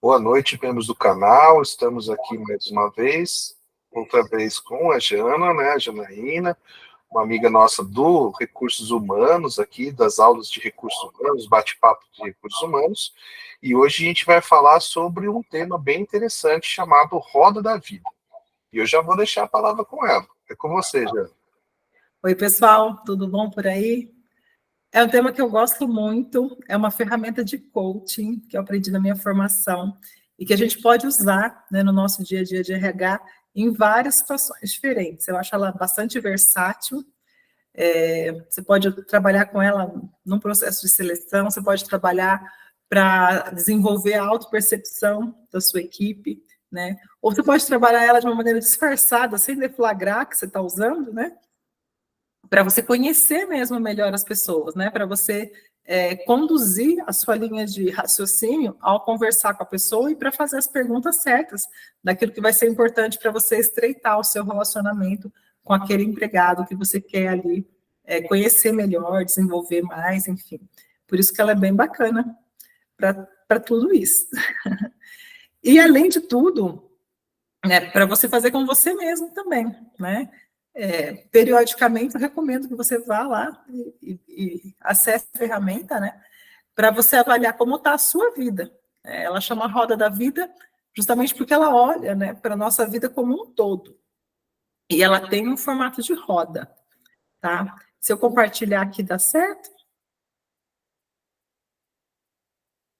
Boa noite, membros do canal. Estamos aqui mais uma vez, outra vez com a Jana, né? A Janaína, uma amiga nossa do Recursos Humanos aqui, das aulas de Recursos Humanos, bate-papo de Recursos Humanos. E hoje a gente vai falar sobre um tema bem interessante chamado Roda da Vida. E eu já vou deixar a palavra com ela. É com você, Jana. Oi, pessoal, tudo bom por aí? É um tema que eu gosto muito, é uma ferramenta de coaching que eu aprendi na minha formação e que a gente pode usar, né, no nosso dia a dia de RH em várias situações diferentes. Eu acho ela bastante versátil, você pode trabalhar com ela num processo de seleção, você pode trabalhar para desenvolver a autopercepção da sua equipe, né? Ou você pode trabalhar ela de uma maneira disfarçada, sem deflagrar que você está usando, né? Para você conhecer mesmo melhor as pessoas, né? Para você conduzir a sua linha de raciocínio ao conversar com a pessoa e para fazer as perguntas certas daquilo que vai ser importante para você estreitar o seu relacionamento com aquele empregado que você quer ali conhecer melhor, desenvolver mais, enfim. Por isso que ela é bem bacana para tudo isso. E, além de tudo, para você fazer com você mesmo também, né? Periodicamente, eu recomendo que você vá lá e acesse a ferramenta, né, para você avaliar como está a sua vida. Ela chama Roda da Vida justamente porque ela olha, né, para a nossa vida como um todo. E ela tem um formato de roda, tá? Se eu compartilhar aqui, dá certo?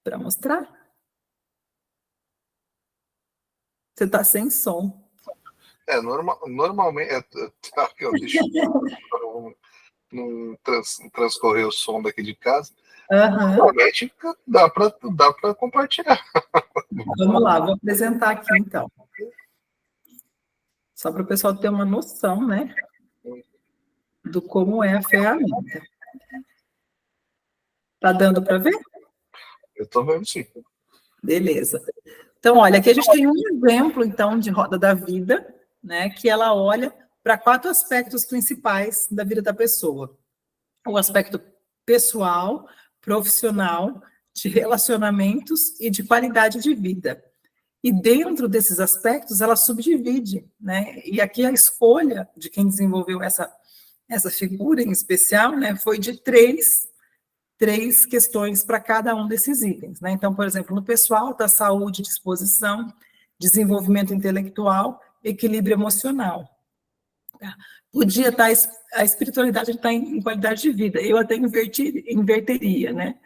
Para mostrar? Você está sem som. Normalmente... eu deixo não transcorrer o som daqui de casa. Normalmente dá para compartilhar. Vamos lá, vou apresentar aqui então. Só para o pessoal ter uma noção, né, do como é a ferramenta. Tá dando para ver? Eu estou vendo, sim. Beleza. Então, olha, aqui a gente tem um exemplo, então, de roda da vida, né, que ela olha para 4 aspectos principais da vida da pessoa. O aspecto pessoal, profissional, de relacionamentos e de qualidade de vida. E dentro desses aspectos, ela subdivide, né? E aqui a escolha de quem desenvolveu essa figura em especial, né, foi de três questões para cada um desses itens, né? Então, por exemplo, no pessoal está saúde, disposição, desenvolvimento intelectual, equilíbrio emocional. Podia estar a espiritualidade está em qualidade de vida. Eu até inverteria, né?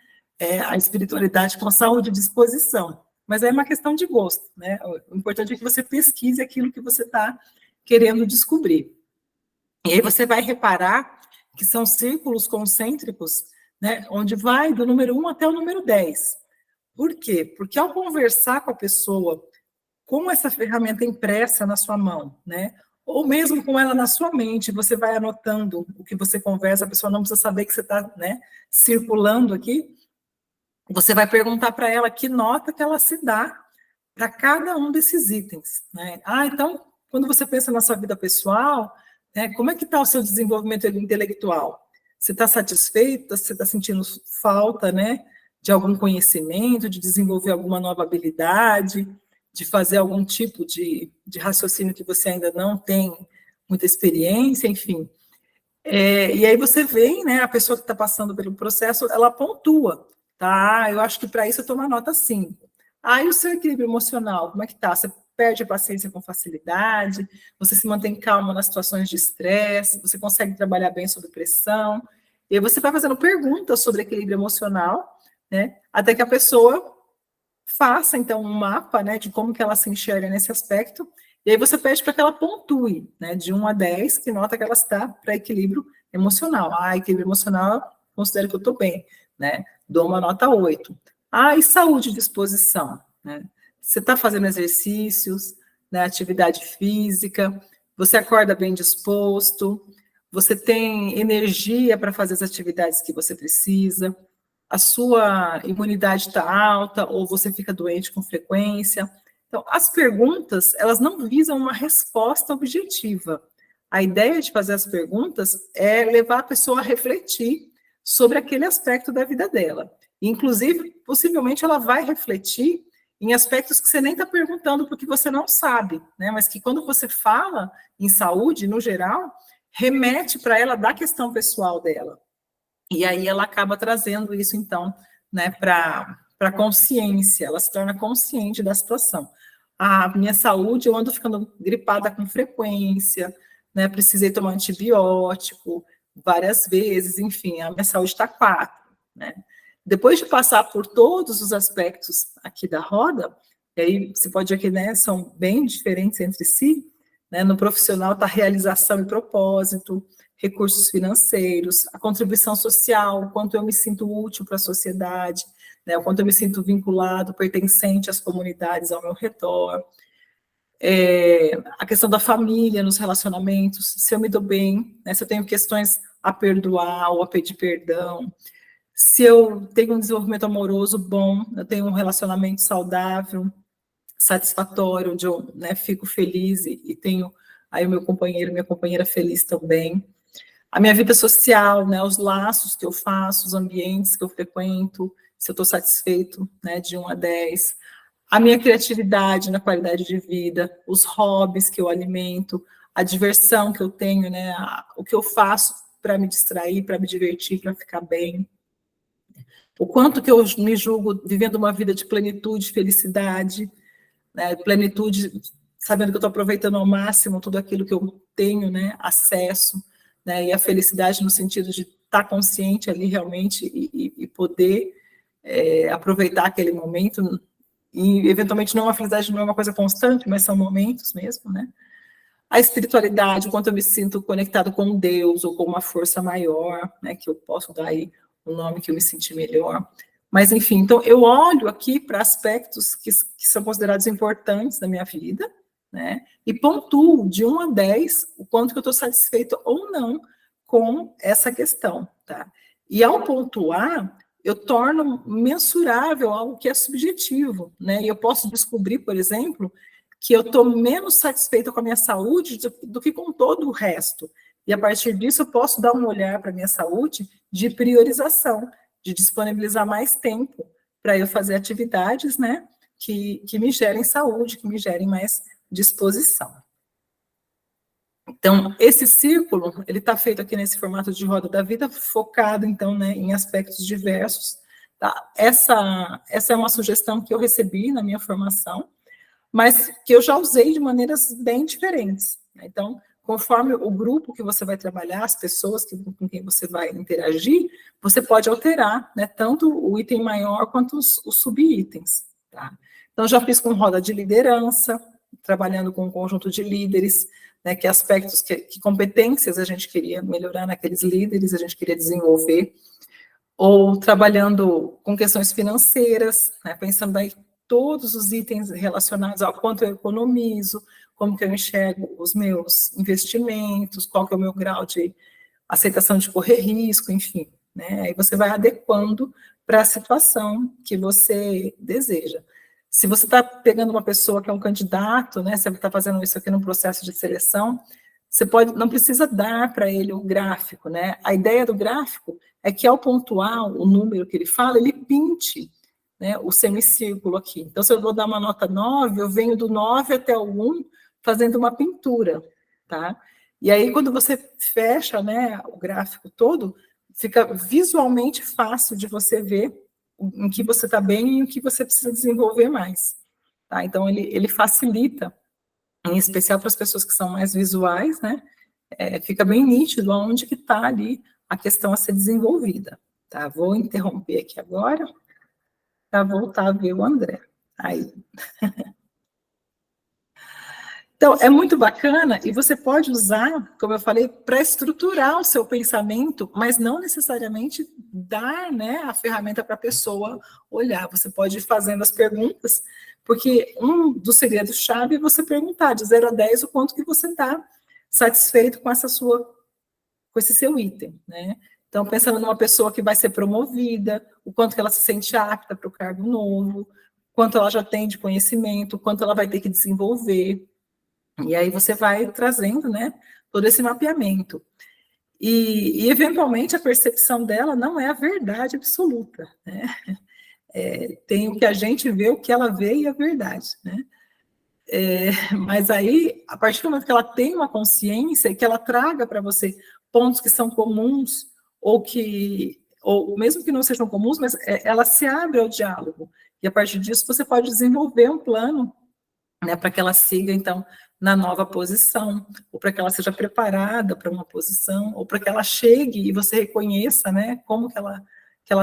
A espiritualidade com saúde e disposição. Mas é uma questão de gosto, né? O importante é que você pesquise aquilo que você está querendo descobrir. E aí você vai reparar que são círculos concêntricos, né, onde vai do número 1 até o número 10. Por quê? Porque ao conversar com a pessoa, com essa ferramenta impressa na sua mão, né, ou mesmo com ela na sua mente, você vai anotando o que você conversa, a pessoa não precisa saber que você está, né, circulando aqui, você vai perguntar para ela que nota que ela se dá para cada um desses itens, né? Então, quando você pensa na sua vida pessoal, né, como é que está o seu desenvolvimento intelectual? Você está satisfeita? Você está sentindo falta, né, de algum conhecimento, de desenvolver alguma nova habilidade, de fazer algum tipo de raciocínio que você ainda não tem muita experiência, enfim. E aí você vê, né, a pessoa que está passando pelo processo, ela pontua, tá? Eu acho que para isso eu tomo uma nota 5. E o seu equilíbrio emocional, como é que tá? Você perde a paciência com facilidade, você se mantém calma nas situações de estresse, você consegue trabalhar bem sob pressão, e aí você vai fazendo perguntas sobre equilíbrio emocional, né, até que a pessoa faça, então, um mapa, né, de como que ela se enxerga nesse aspecto, e aí você pede para que ela pontue, né, de 1 a 10, que nota que ela está para equilíbrio emocional. Equilíbrio emocional, considero que eu estou bem, né, dou uma nota 8. E saúde e disposição, né? Você está fazendo exercícios, né, atividade física, você acorda bem disposto, você tem energia para fazer as atividades que você precisa, a sua imunidade está alta ou você fica doente com frequência. Então, as perguntas, elas não visam uma resposta objetiva. A ideia de fazer as perguntas é levar a pessoa a refletir sobre aquele aspecto da vida dela. Inclusive, possivelmente, ela vai refletir em aspectos que você nem está perguntando porque você não sabe, né? Mas que quando você fala em saúde, no geral, remete para ela da questão pessoal dela. E aí ela acaba trazendo isso, então, né, para a consciência, ela se torna consciente da situação. A minha saúde, eu ando ficando gripada com frequência, né, precisei tomar antibiótico várias vezes, enfim, a minha saúde está 4, né. Depois de passar por todos os aspectos aqui da roda, e aí você pode ver que, né, são bem diferentes entre si, né, no profissional está realização e propósito, recursos financeiros, a contribuição social, o quanto eu me sinto útil para a sociedade, né, o quanto eu me sinto vinculado, pertencente às comunidades ao meu redor, a questão da família, nos relacionamentos, se eu me dou bem, né, se eu tenho questões a perdoar ou a pedir perdão, se eu tenho um desenvolvimento amoroso bom, eu tenho um relacionamento saudável, satisfatório, onde eu, né, fico feliz e tenho aí o meu companheiro, minha companheira feliz também. A minha vida social, né, os laços que eu faço, os ambientes que eu frequento, se eu estou satisfeito, né, de 1 a 10. A minha criatividade na qualidade de vida, os hobbies que eu alimento, a diversão que eu tenho, né, o que eu faço para me distrair, para me divertir, para ficar bem. O quanto que eu me julgo vivendo uma vida de plenitude, felicidade, né, plenitude, sabendo que eu estou aproveitando ao máximo tudo aquilo que eu tenho, né, acesso, né, e a felicidade no sentido de estar consciente ali realmente e poder aproveitar aquele momento, e eventualmente não, a felicidade não é uma coisa constante, mas são momentos mesmo, né. A espiritualidade, o quanto eu me sinto conectado com Deus ou com uma força maior, né, que eu posso dar aí um nome que eu me senti melhor. Mas, enfim, então eu olho aqui para aspectos que são considerados importantes na minha vida, né, e pontuo de 1 a 10 o quanto que eu estou satisfeito ou não com essa questão, tá? E ao pontuar, eu torno mensurável algo que é subjetivo, né? E eu posso descobrir, por exemplo, que eu estou menos satisfeita com a minha saúde do que com todo o resto. E a partir disso eu posso dar um olhar para a minha saúde de priorização, de disponibilizar mais tempo para eu fazer atividades, né, que me gerem saúde, que me gerem mais disposição. Então, esse círculo, ele está feito aqui nesse formato de roda da vida, focado, então, né, em aspectos diversos. Tá? Essa é uma sugestão que eu recebi na minha formação, mas que eu já usei de maneiras bem diferentes. Né? Então, conforme o grupo que você vai trabalhar, as pessoas com quem você vai interagir, você pode alterar, né, tanto o item maior quanto os subitens. Tá? Então, já fiz com roda de liderança, trabalhando com um conjunto de líderes, né, que aspectos, que competências a gente queria melhorar naqueles líderes, a gente queria desenvolver, ou trabalhando com questões financeiras, né, pensando aí todos os itens relacionados ao quanto eu economizo, como que eu enxergo os meus investimentos, qual que é o meu grau de aceitação de correr risco, enfim, né? Aí você vai adequando para a situação que você deseja. Se você está pegando uma pessoa que é um candidato, né, você está fazendo isso aqui num processo de seleção, você não precisa dar para ele o gráfico, né? A ideia do gráfico é que ao pontuar o número que ele fala, ele pinte, né, o semicírculo aqui. Então, se eu vou dar uma nota 9, eu venho do 9 até o 1 fazendo uma pintura, tá? E aí, quando você fecha, né, o gráfico todo, fica visualmente fácil de você ver em que você está bem e em que você precisa desenvolver mais, tá? Então, ele facilita, em especial para as pessoas que são mais visuais, né? Fica bem nítido aonde que está ali a questão a ser desenvolvida, tá? Vou interromper aqui agora para voltar a ver o André. Aí. Então, é muito bacana e você pode usar, como eu falei, para estruturar o seu pensamento, mas não necessariamente dar, né, a ferramenta para a pessoa olhar. Você pode ir fazendo as perguntas, porque um dos segredos-chave é você perguntar de 0 a 10 o quanto que você está satisfeito com esse seu item, né? Então, pensando numa pessoa que vai ser promovida, o quanto que ela se sente apta para o cargo novo, quanto ela já tem de conhecimento, quanto ela vai ter que desenvolver. E aí você vai trazendo, né, todo esse mapeamento. E eventualmente, a percepção dela não é a verdade absoluta, né? tem o que a gente vê, o que ela vê e a verdade, né? Mas aí, a partir do momento que ela tem uma consciência, que ela traga para você pontos que são comuns, ou mesmo que não sejam comuns, mas ela se abre ao diálogo. E a partir disso você pode desenvolver um plano, né, para que ela siga, então, na nova posição, ou para que ela seja preparada para uma posição, ou para que ela chegue e você reconheça, né, como que ela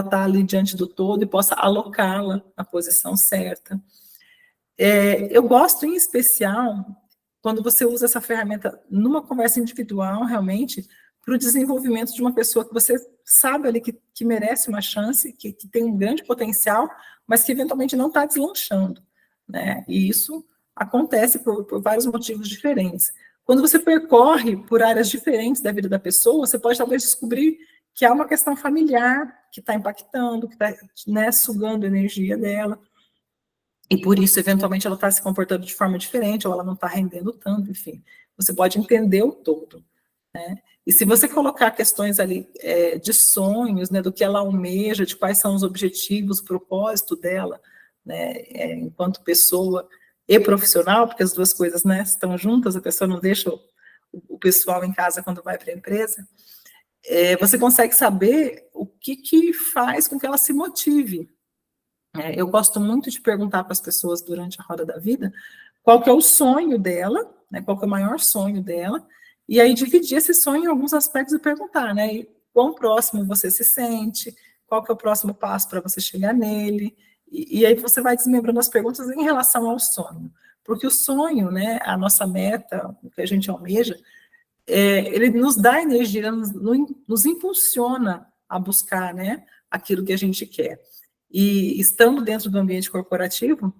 está ali diante do todo e possa alocá-la na posição certa. Eu gosto, em especial, quando você usa essa ferramenta numa conversa individual, realmente, para o desenvolvimento de uma pessoa que você sabe ali que merece uma chance, que tem um grande potencial, mas que eventualmente não está deslanchando, né? E isso acontece por vários motivos diferentes. Quando você percorre por áreas diferentes da vida da pessoa, você pode talvez descobrir que há uma questão familiar que está impactando, que está, né, sugando a energia dela, e por isso, eventualmente, ela está se comportando de forma diferente, ou ela não está rendendo tanto, enfim. Você pode entender o todo, né? E se você colocar questões ali de sonhos, né, do que ela almeja, de quais são os objetivos, o propósito dela, né, enquanto pessoa e profissional, porque as duas coisas, né, estão juntas, a pessoa não deixa o pessoal em casa quando vai para a empresa, você consegue saber o que faz com que ela se motive. Eu gosto muito de perguntar para as pessoas durante a roda da vida qual que é o sonho dela, né, qual que é o maior sonho dela, e aí dividir esse sonho em alguns aspectos e perguntar, né, e quão próximo você se sente, qual que é o próximo passo para você chegar nele, e aí você vai desmembrando as perguntas em relação ao sonho, porque o sonho, né, a nossa meta, o que a gente almeja, ele nos dá energia, nos impulsiona a buscar, né, aquilo que a gente quer. E estando dentro do ambiente corporativo,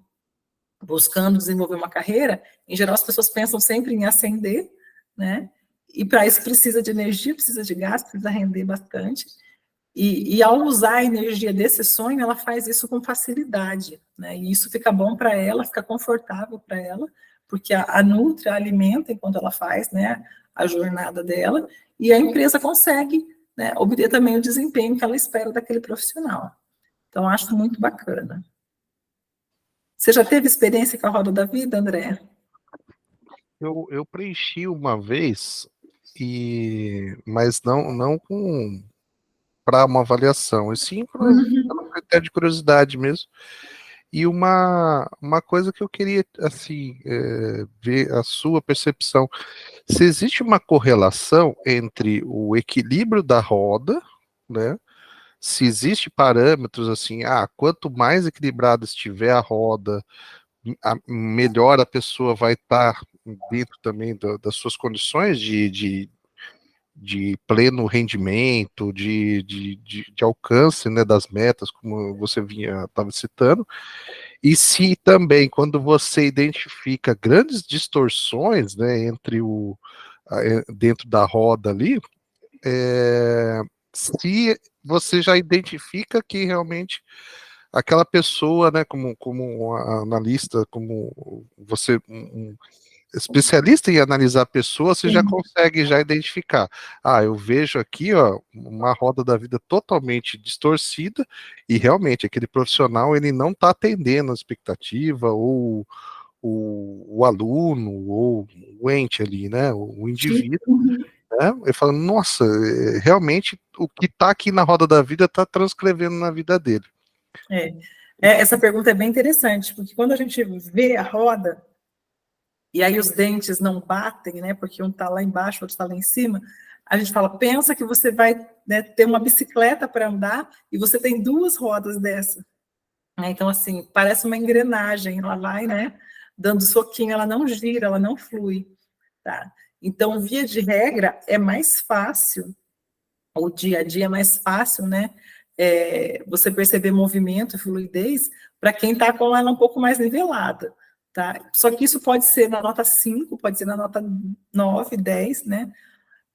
buscando desenvolver uma carreira, em geral as pessoas pensam sempre em ascender, né? E para isso precisa de energia, precisa de gasto, precisa render bastante. E ao usar a energia desse sonho, ela faz isso com facilidade, né? E isso fica bom para ela, fica confortável para ela, porque a nutre, a alimenta enquanto ela faz, né, a jornada dela, e a empresa consegue, né, obter também o desempenho que ela espera daquele profissional. Então, acho muito bacana. Você já teve experiência com a Roda da Vida, André? Eu preenchi uma vez, mas não com para uma avaliação, e sim para um critério de curiosidade mesmo. E uma coisa que eu queria assim ver a sua percepção, se existe uma correlação entre o equilíbrio da roda, né? Se existe parâmetros assim, quanto mais equilibrada estiver a roda, melhor a pessoa vai estar dentro também das suas condições de pleno rendimento, de alcance, né, das metas, como você estava citando, e se também, quando você identifica grandes distorções, né, dentro da roda ali, se você já identifica que realmente aquela pessoa, né, como um analista, como você, um especialista em analisar pessoas, você já consegue já identificar. Eu vejo aqui, ó, uma roda da vida totalmente distorcida e realmente aquele profissional ele não está atendendo a expectativa ou o aluno ou o ente ali, né, o indivíduo. Né? Eu falo, nossa, realmente o que está aqui na roda da vida está transcrevendo na vida dele. Essa pergunta é bem interessante, porque quando a gente vê a roda, e aí os dentes não batem, né, porque um está lá embaixo, o outro está lá em cima, a gente fala, pensa que você vai, né, ter uma bicicleta para andar e você tem duas rodas dessa. Então, assim, parece uma engrenagem, ela vai, né, dando soquinho, ela não gira, ela não flui. Tá? Então, via de regra, é mais fácil, o dia a dia é mais fácil, né? Você perceber movimento e fluidez para quem está com ela um pouco mais nivelada. Tá? Só que isso pode ser na nota 5, pode ser na nota 9, 10, né?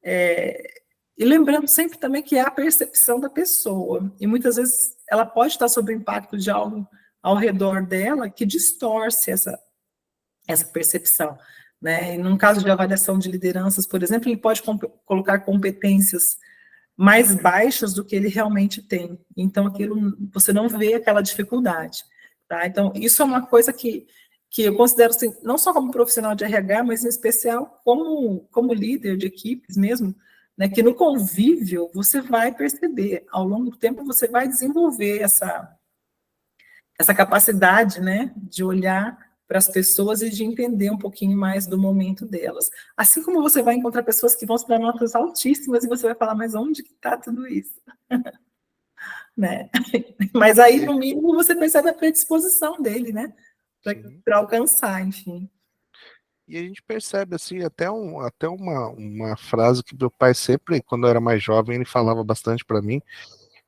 E lembrando sempre também que é a percepção da pessoa. E muitas vezes ela pode estar sob o impacto de algo ao redor dela que distorce essa percepção. Né? E num caso de avaliação de lideranças, por exemplo, ele pode colocar competências mais baixas do que ele realmente tem. Então, aquilo, você não vê aquela dificuldade. Tá? Então, isso é uma coisa que eu considero, assim, não só como profissional de RH, mas em especial como líder de equipes mesmo, né, que no convívio você vai perceber, ao longo do tempo você vai desenvolver essa capacidade, né, de olhar para as pessoas e de entender um pouquinho mais do momento delas. Assim como você vai encontrar pessoas que vão se dar notas altíssimas e você vai falar, mas onde que está tudo isso? Né? Mas aí, no mínimo, você percebe a predisposição dele, né, para alcançar, enfim. E a gente percebe, assim, até uma frase que meu pai sempre, quando eu era mais jovem, ele falava bastante para mim,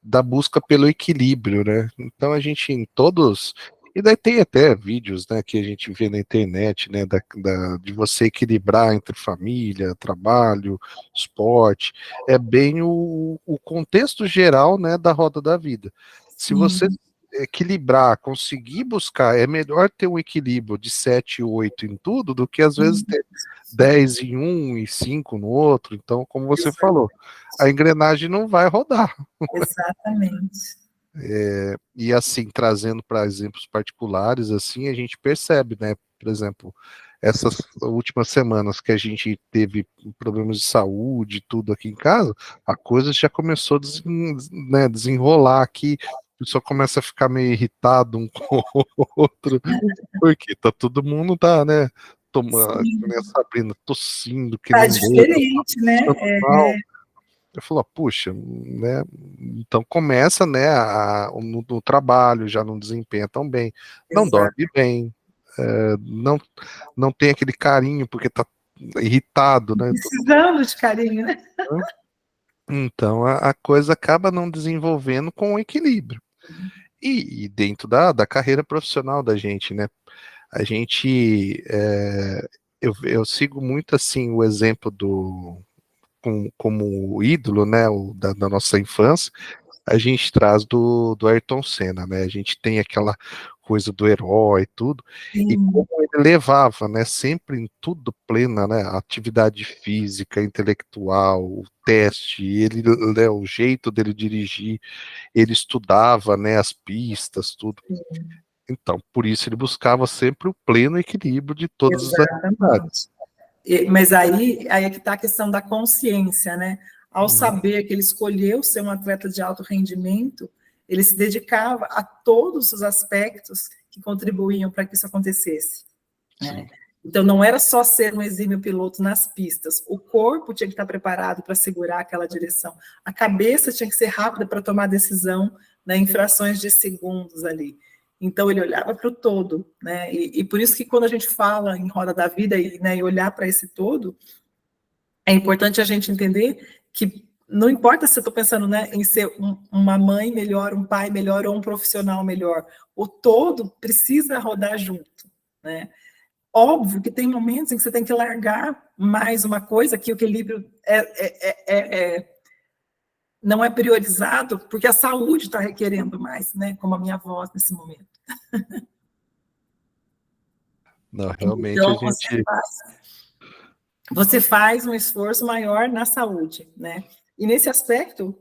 da busca pelo equilíbrio, né? Então a gente em todos, e daí tem até vídeos, né, que a gente vê na internet, né, de você equilibrar entre família, trabalho, esporte, é bem o contexto geral, né, da roda da vida. Se você equilibrar, conseguir buscar, é melhor ter um equilíbrio de 7 e 8 em tudo do que às vezes ter 10 em um e 5 no outro. Então, como você falou, a engrenagem não vai rodar. Exatamente. E assim, trazendo para exemplos particulares, assim, a gente percebe, né? Por exemplo, essas últimas semanas que a gente teve problemas de saúde, tudo aqui em casa, a coisa já começou a desenrolar aqui, a pessoa começa a ficar meio irritado um com o outro, porque todo mundo tá, né, tomando, né, Sabrina, tossindo, que Tá nem doido, diferente, né? eu falo, puxa, né? Então começa, né, no trabalho, já não desempenha tão bem, não dorme bem, não tem aquele carinho porque tá irritado, né? Precisando de carinho, né? Então a coisa acaba não desenvolvendo com equilíbrio. E dentro da carreira profissional da gente, né? A gente, eu sigo muito assim o exemplo como ídolo, né, da nossa infância, a gente traz do Ayrton Senna, né? A gente tem aquela coisa do herói e tudo, e como ele levava, né, sempre em tudo plena, né, atividade física, intelectual, o teste, ele, né, o jeito dele dirigir, ele estudava, né, as pistas, tudo. Então, por isso ele buscava sempre o pleno equilíbrio de todas as atividades. Mas aí é que está a questão da consciência, né? Ao saber que ele escolheu ser um atleta de alto rendimento, ele se dedicava a todos os aspectos que contribuíam para que isso acontecesse. Né? Então, não era só ser um exímio piloto nas pistas, o corpo tinha que estar preparado para segurar aquela direção, a cabeça tinha que ser rápida para tomar decisão, né, em frações de segundos ali. Então, ele olhava para o todo, né? E por isso que quando a gente fala em roda da vida e olhar para esse todo, é importante a gente entender que não importa se eu estou pensando, né, em ser uma mãe melhor, um pai melhor ou um profissional melhor, o todo precisa rodar junto, né? Óbvio que tem momentos em que você tem que largar mais uma coisa, que o equilíbrio não é priorizado, porque a saúde está requerendo mais, né? Como a minha voz nesse momento. Não, realmente Então, a gente... você faz um esforço maior na saúde, né? E nesse aspecto,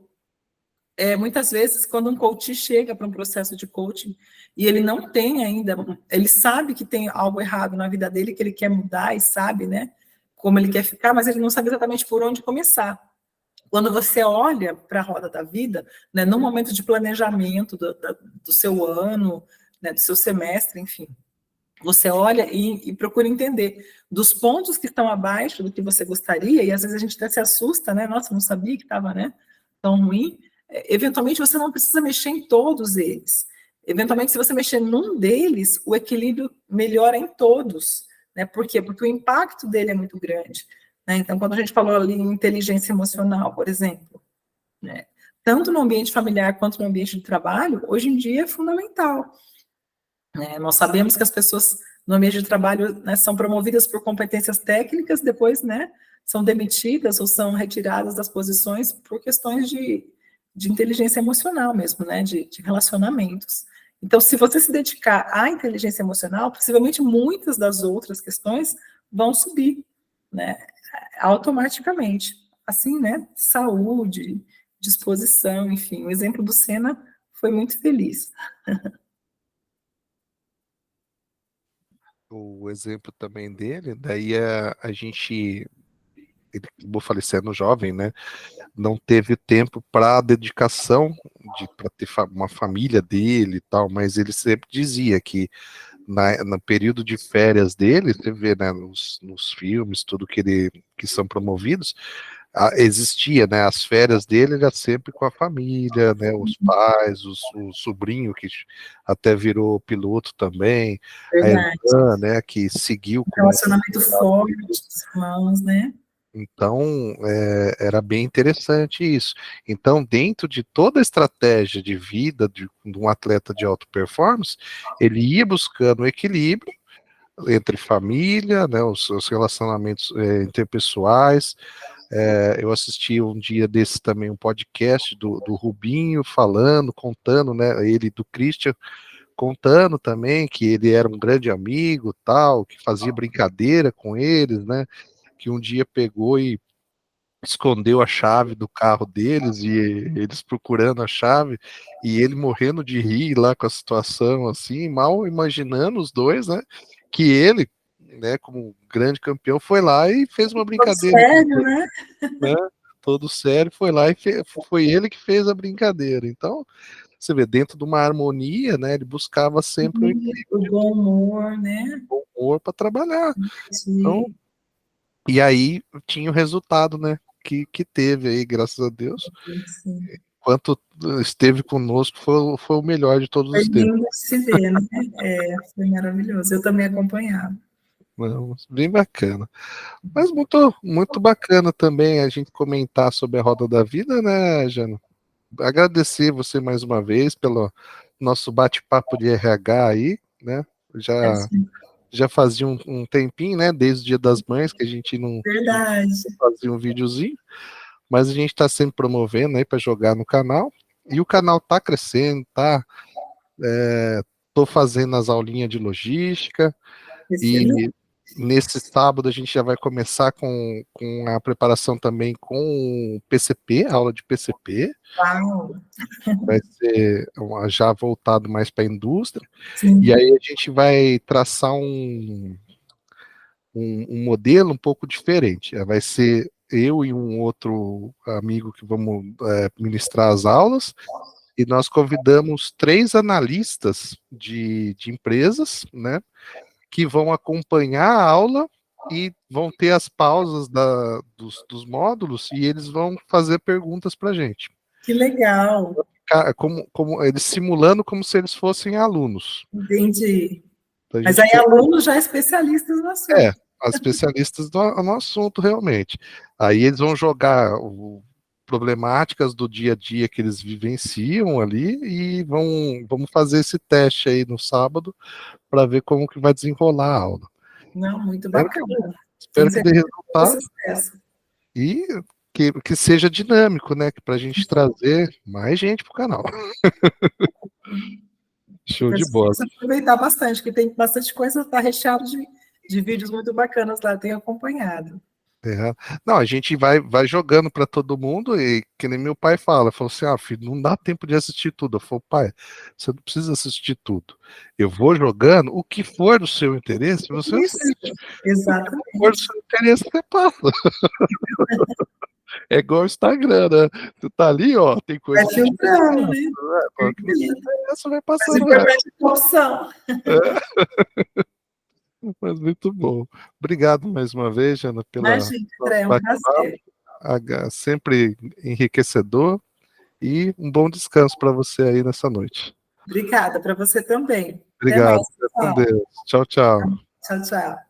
muitas vezes, quando um coach chega para um processo de coaching e ele não tem ainda, ele sabe que tem algo errado na vida dele, que ele quer mudar e sabe, né, como ele quer ficar, mas ele não sabe exatamente por onde começar. Quando você olha para a roda da vida, né, no momento de planejamento do seu ano, né, do seu semestre, enfim, você olha e procura entender dos pontos que estão abaixo do que você gostaria, e às vezes a gente até se assusta, né? Nossa, não sabia que estava, né, tão ruim. Eventualmente você não precisa mexer em todos eles. Eventualmente, se você mexer num deles, o equilíbrio melhora em todos. Né? Por quê? Porque o impacto dele é muito grande. Né? Então, quando a gente falou ali em inteligência emocional, por exemplo, né, tanto no ambiente familiar quanto no ambiente de trabalho, hoje em dia é fundamental. Nós sabemos que as pessoas no ambiente de trabalho, né, são promovidas por competências técnicas, depois, né, são demitidas ou são retiradas das posições por questões de inteligência emocional mesmo, né, de relacionamentos. Então, se você se dedicar à inteligência emocional, possivelmente muitas das outras questões vão subir, né, automaticamente. Assim, né, saúde, disposição, enfim. O exemplo do Senna foi muito feliz. O exemplo também dele, daí a gente, ele acabou falecendo jovem, né? Não teve tempo para dedicação para ter uma família dele e tal, mas ele sempre dizia que no período de férias dele, você vê, né, nos filmes, tudo que são promovidos, existia, né, as férias dele era sempre com a família, né, os pais, o sobrinho que até virou piloto também, a Verdade. irmã, né, que seguiu Um relacionamento forte, os irmãos, né? Então, era bem interessante isso. Então, dentro de toda a estratégia de vida de um atleta de alta performance, ele ia buscando o equilíbrio entre família, né, os relacionamentos interpessoais. Eu assisti um dia desse também um podcast do Rubinho falando, contando, né, ele do Christian, contando também que ele era um grande amigo, tal, que fazia brincadeira com eles, né, que um dia pegou e escondeu a chave do carro deles e eles procurando a chave e ele morrendo de rir lá com a situação assim, mal imaginando os dois, né? Que ele, né, como grande campeão, foi lá e fez uma brincadeira. Sério, né? Todo sério, foi lá e foi ele que fez a brincadeira. Então, você vê, dentro de uma harmonia, né? Ele buscava sempre o bom humor, né? o humor para trabalhar. Então, Sim. e aí tinha o resultado, né? Que teve aí, graças a Deus. Sim. Enquanto esteve conosco, foi o melhor de todos Foi os tempos. lindo de se ver, né? Foi maravilhoso. Eu também acompanhava. Não, bem bacana. Mas muito, muito bacana também a gente comentar sobre a roda da vida, né, Jana? Agradecer você mais uma vez pelo nosso bate-papo de RH aí, né? Já fazia um tempinho, né? Desde o Dia das Mães que a gente não Verdade. fazia um videozinho, mas a gente está sempre promovendo aí para jogar no canal. E o canal tá crescendo, tá? Tô fazendo as aulinhas de logística. Excelente. E nesse sábado a gente já vai começar com a preparação também com PCP, aula de PCP. Uau. Vai ser já voltado mais para a indústria. Sim. E aí a gente vai traçar um modelo um pouco diferente. Vai ser eu e um outro amigo que vamos ministrar as aulas, e nós convidamos 3 analistas de empresas, né, que vão acompanhar a aula e vão ter as pausas dos módulos e eles vão fazer perguntas para a gente. Que legal. Como eles simulando como se eles fossem alunos. Entendi. Então, mas aí alunos já especialistas no assunto. As especialistas no assunto, realmente. Aí eles vão jogar problemáticas do dia a dia que eles vivenciam ali e vamos fazer esse teste aí no sábado para ver como que vai desenrolar a aula. Não, muito bacana. Espero que dê resultado sucesso. e que seja dinâmico, né? Para a gente trazer mais gente para o canal. Show de bola. Aproveitar bastante, porque tem bastante coisa, está recheado de vídeos muito bacanas lá, tenho acompanhado. Não, a gente vai jogando para todo mundo e que nem meu pai falou assim, filho, não dá tempo de assistir tudo. Eu falo, pai, você não precisa assistir tudo. Eu vou jogando, o que for do seu interesse, você assiste. Exatamente. O que for do seu interesse, você passa. É igual o Instagram, né? Você tá ali, ó, tem coisa vai filtrando, né? O que não interessa vai passando. Mas é opção. Mas muito bom. Obrigado mais uma vez, Jana, pela. Imagina, é um prazer. Sempre enriquecedor e um bom descanso para você aí nessa noite. Obrigada, para você também. Obrigado. Com Deus. Tchau, tchau. Tchau, tchau.